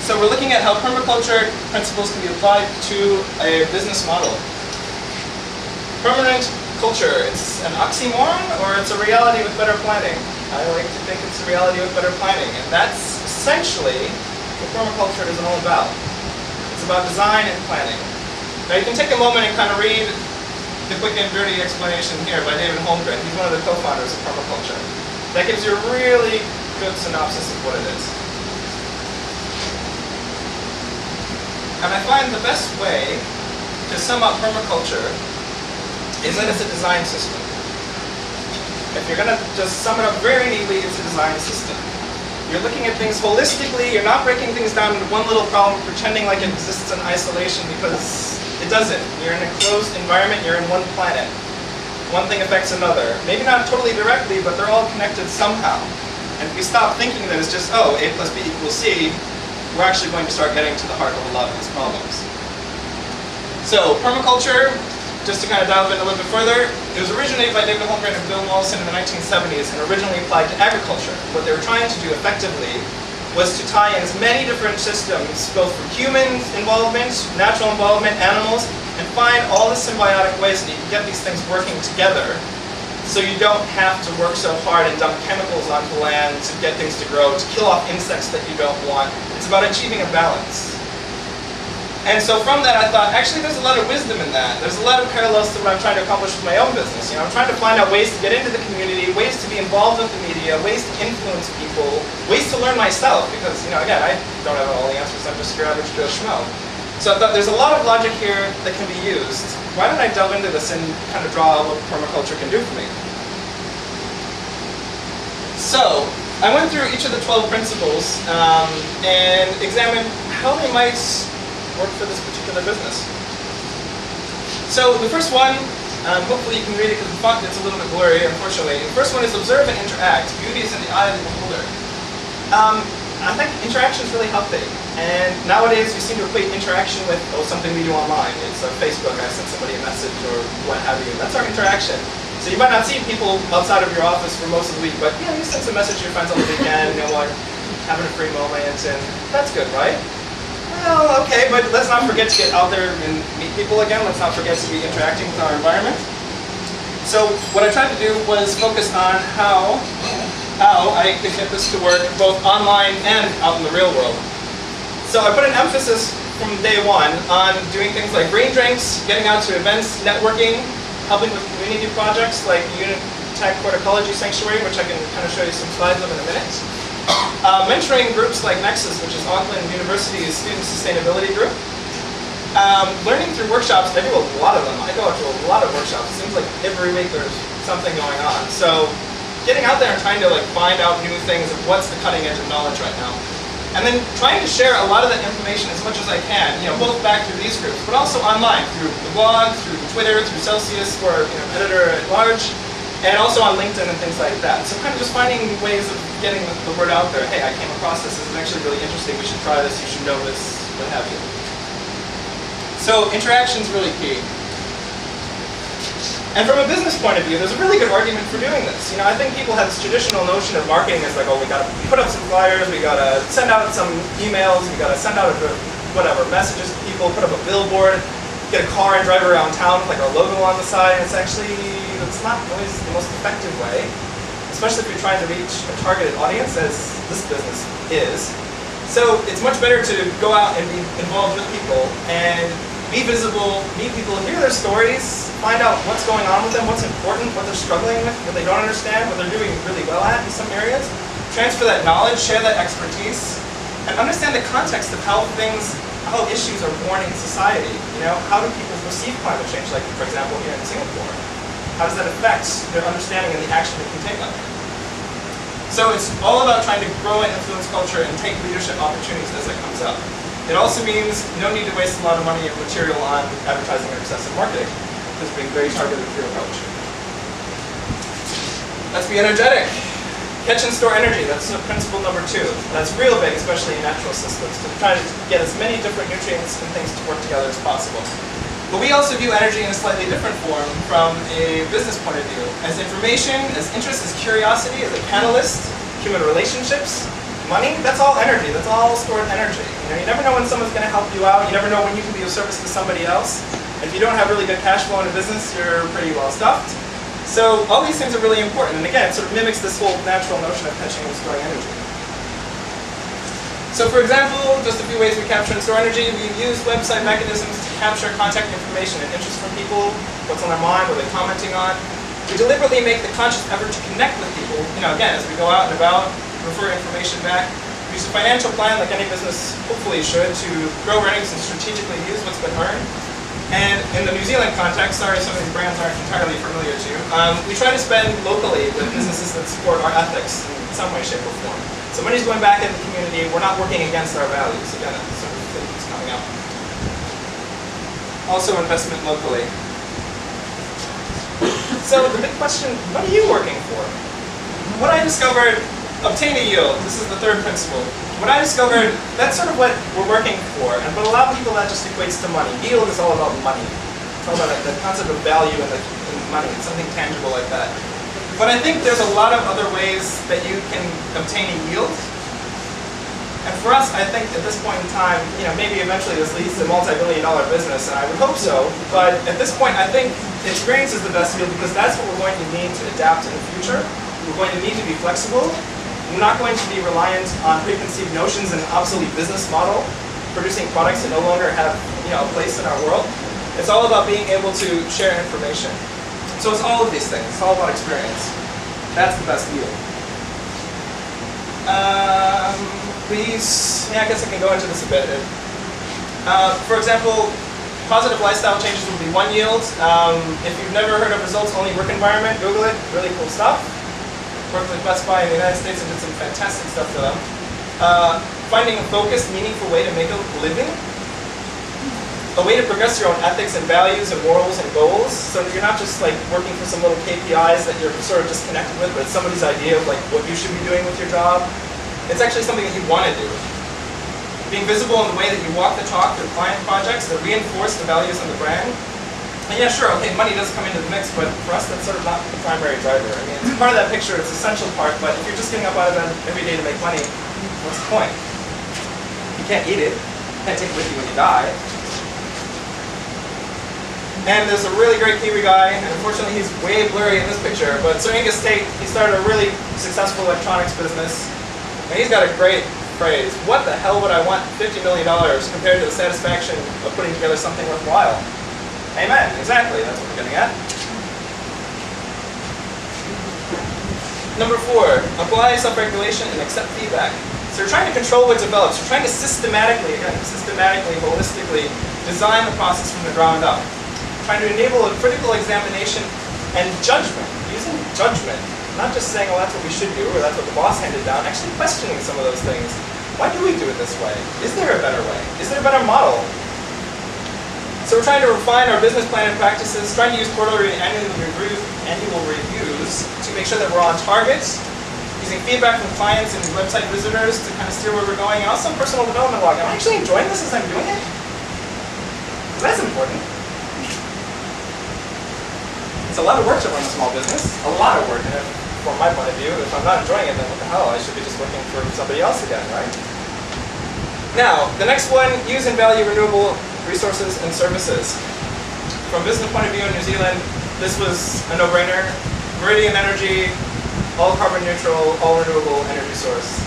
So we're looking at how permaculture principles can be applied to a business model. Permanent culture, it's an oxymoron or it's a reality with better planning? I like to think it's a reality with better planning, and that's essentially what permaculture is all about. It's about design and planning. Now you can take a moment and kind of read the quick and dirty explanation here by David Holmgren. He's one of the co-founders of permaculture. That gives you a really good synopsis of what it is. And I find the best way to sum up permaculture is that it's a design system. If you're going to just sum it up very neatly, it's a design system. You're looking at things holistically, you're not breaking things down into one little problem, pretending like it exists in isolation, because it doesn't. You're in a closed environment, you're in one planet. One thing affects another. Maybe not totally directly, but they're all connected somehow. And if we stop thinking that it's just, oh, A plus B equals C, we're actually going to start getting to the heart of a lot of these problems. So, permaculture, just to kind of dive in a little bit further, it was originated by David Holmgren and Bill Mollison in the 1970s and originally applied to agriculture. What they were trying to do effectively was to tie in as many different systems, both from human involvement, natural involvement, animals, and find all the symbiotic ways that you can get these things working together so you don't have to work so hard and dump chemicals onto land to get things to grow, to kill off insects that you don't want. It's about achieving a balance. And so from that I thought, actually there's a lot of wisdom in that. There's a lot of parallels to what I'm trying to accomplish with my own business. I'm trying to find out ways to get into the community, ways to be involved with the media, ways to influence people, ways to learn myself, because again, I don't have all the answers, I'm just your average Joe Schmo. So I thought there's a lot of logic here that can be used. Why don't I delve into this and kind of draw what permaculture can do for me? So, I went through each of the 12 principles and examined how they might work for this particular business. So the first one, hopefully you can read it because the font gets a little bit blurry, unfortunately. The first one is observe and interact. Beauty is in the eye of the beholder. I think interaction is really healthy. And nowadays we seem to equate interaction with something we do online. It's Facebook, I sent somebody a message or what have you. That's our interaction. So you might not see people outside of your office for most of the week, but you send some message to your friends on the weekend, like having a free moment, and that's good, right? Well, okay, but let's not forget to get out there and meet people again. Let's not forget to be interacting with our environment. So what I tried to do was focus on how I could get this to work both online and out in the real world. So I put an emphasis from day one on doing things like green drinks, getting out to events, networking, helping with community projects like Unitech Horticology Sanctuary, which I can kind of show you some slides of in a minute. Mentoring groups like Nexus, which is Auckland University's student sustainability group. Learning through workshops, I do a lot of them. I go out to a lot of workshops. It seems like every week there's something going on. So getting out there and trying to find out new things of what's the cutting edge of knowledge right now. And then trying to share a lot of that information as much as I can, both back through these groups, but also online, through the blog, through Twitter, through Celsius, or editor at large, and also on LinkedIn and things like that. So kind of just finding ways of getting the word out there. Hey, I came across this. This is actually really interesting. We should try this. You should know this. What have you. So interaction's really key. And from a business point of view, there's a really good argument for doing this. I think people have this traditional notion of marketing as like, we got to put up some flyers, we got to send out some emails, we got to send out messages to people, put up a billboard, get a car and drive around town with our logo on the side. It's not always the most effective way, especially if you're trying to reach a targeted audience, as this business is. So it's much better to go out and be involved with people and be visible, meet people, hear their stories, find out what's going on with them, what's important, what they're struggling with, what they don't understand, what they're doing really well at in some areas. Transfer that knowledge, share that expertise, and understand the context of how issues are born in society. How do people perceive climate change, like for example here in Singapore? How does that affect their understanding and the action they can take on it? So it's all about trying to grow and influence culture and take leadership opportunities as it comes up. It also means no need to waste a lot of money and material on advertising or excessive marketing. This being very targeted for your approach. Let's be energetic. Catch and store energy. That's principle number 2. That's real big, especially in natural systems, to try to get as many different nutrients and things to work together as possible. But we also view energy in a slightly different form from a business point of view. As information, as interest, as curiosity, as a catalyst, human relationships, Money, that's all energy. That's all stored energy. You never know when someone's going to help you out. You never know when you can be of service to somebody else. If you don't have really good cash flow in a business, you're pretty well stuffed. So all these things are really important. And again, it sort of mimics this whole natural notion of catching and storing energy. So for example, just a few ways we capture and store energy. We use website mechanisms to capture contact information and interest from people, what's on their mind, what they're commenting on. We deliberately make the conscious effort to connect with people. Again, as we go out and about, refer information back. We use a financial plan, like any business hopefully should, to grow earnings and strategically use what's been earned. And in the New Zealand context, sorry some of these brands aren't entirely familiar to you, we try to spend locally with businesses that support our ethics in some way, shape, or form. So money's going back into the community. We're not working against our values. Again, that's sort of the thing that's coming up. Also investment locally. So the big question, what are you working for? What I discovered, obtain a yield. This is the third principle. What I discovered, that's sort of what we're working for. And for a lot of people, that just equates to money. Yield is all about money. It's all about the concept of value in money. It's something tangible like that. But I think there's a lot of other ways that you can obtain a yield. And for us, I think at this point in time, maybe eventually this leads to a multi-billion-dollar business, and I would hope so. But at this point, I think experience is the best yield because that's what we're going to need to adapt in the future. We're going to need to be flexible. We're not going to be reliant on preconceived notions and an obsolete business model, producing products that no longer have a place in our world. It's all about being able to share information. So it's all of these things. It's all about experience. That's the best yield. I guess I can go into this a bit. For example, positive lifestyle changes will be one yield. If you've never heard of results-only work environment, Google it. Really cool stuff. Worked with Best Buy in the United States and did some fantastic stuff for them. Finding a focused, meaningful way to make a living. A way to progress your own ethics and values and morals and goals, so that you're not just like working for some little KPIs that you're sort of disconnected with, but it's somebody's idea of like what you should be doing with your job. It's actually something that you want to do. Being visible in the way that you walk the talk through client projects that reinforce the values of the brand. And yeah, sure, okay, money does come into the mix, but for us that's sort of not the primary driver. I mean, it's part of that picture, it's an essential part, but if you're just getting up out of bed every day to make money, what's the point? You can't eat it, you can't take it with you when you die. And there's a really great Kiwi guy, and unfortunately he's way blurry in this picture, but Sir Angus Tate, he started a really successful electronics business, and he's got a great phrase, what the hell would I want $50 million compared to the satisfaction of putting together something worthwhile? Amen, exactly, that's what we're getting at. Number 4, apply self-regulation and accept feedback. So you're trying to control what develops, you're trying to systematically, holistically, design the process from the ground up. Trying to enable a critical examination and judgment, using judgment, not just saying, well, that's what we should do, or that's what the boss handed down, actually questioning some of those things. Why do we do it this way? Is there a better way? Is there a better model? So we're trying to refine our business plan and practices, trying to use quarterly and annual reviews to make sure that we're on target, using feedback from clients and website visitors to kind of steer where we're going, and also personal development log. Am I actually enjoying this as I'm doing it? That's important. It's a lot of work to run a small business, a lot of work, and from my point of view, if I'm not enjoying it, then what the hell, I should be just working for somebody else again, right? Now, the next one, use and value renewable resources and services. From a business point of view in New Zealand, this was a no-brainer. Meridian energy, all carbon neutral, all renewable energy source.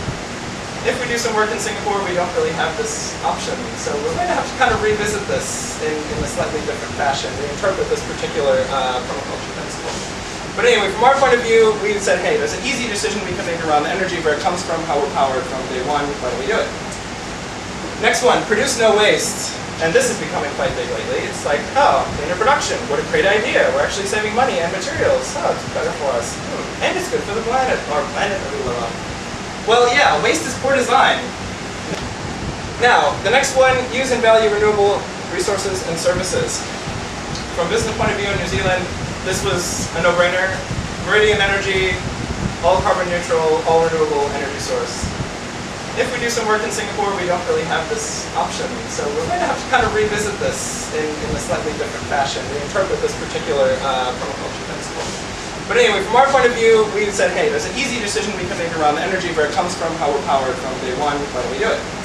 If we do some work in Singapore, we don't really have this option. So we're going to have to kind of revisit this in a slightly different fashion, reinterpret this particular permaculture principle. But anyway, from our point of view, we said, hey, there's an easy decision we can make around the energy, where it comes from, how we're powered from day one, why don't we do it? Next one, produce no waste. And this is becoming quite big lately. It's like, oh, cleaner production, what a great idea. We're actually saving money and materials. Oh, it's better for us. And it's good for the planet, or planet that we live on. Well, yeah, waste is poor design. Now, the next one, use and value renewable resources and services. From a business point of view in New Zealand, this was a no-brainer. Meridian energy, all carbon neutral, all renewable energy source. If we do some work in Singapore, we don't really have this option. So we're going to have to kind of revisit this in a slightly different fashion, reinterpret this particular permaculture principle. But anyway, from our point of view, we said, hey, there's an easy decision we can make around the energy, where it comes from, how we're powered from day one, why don't we do it?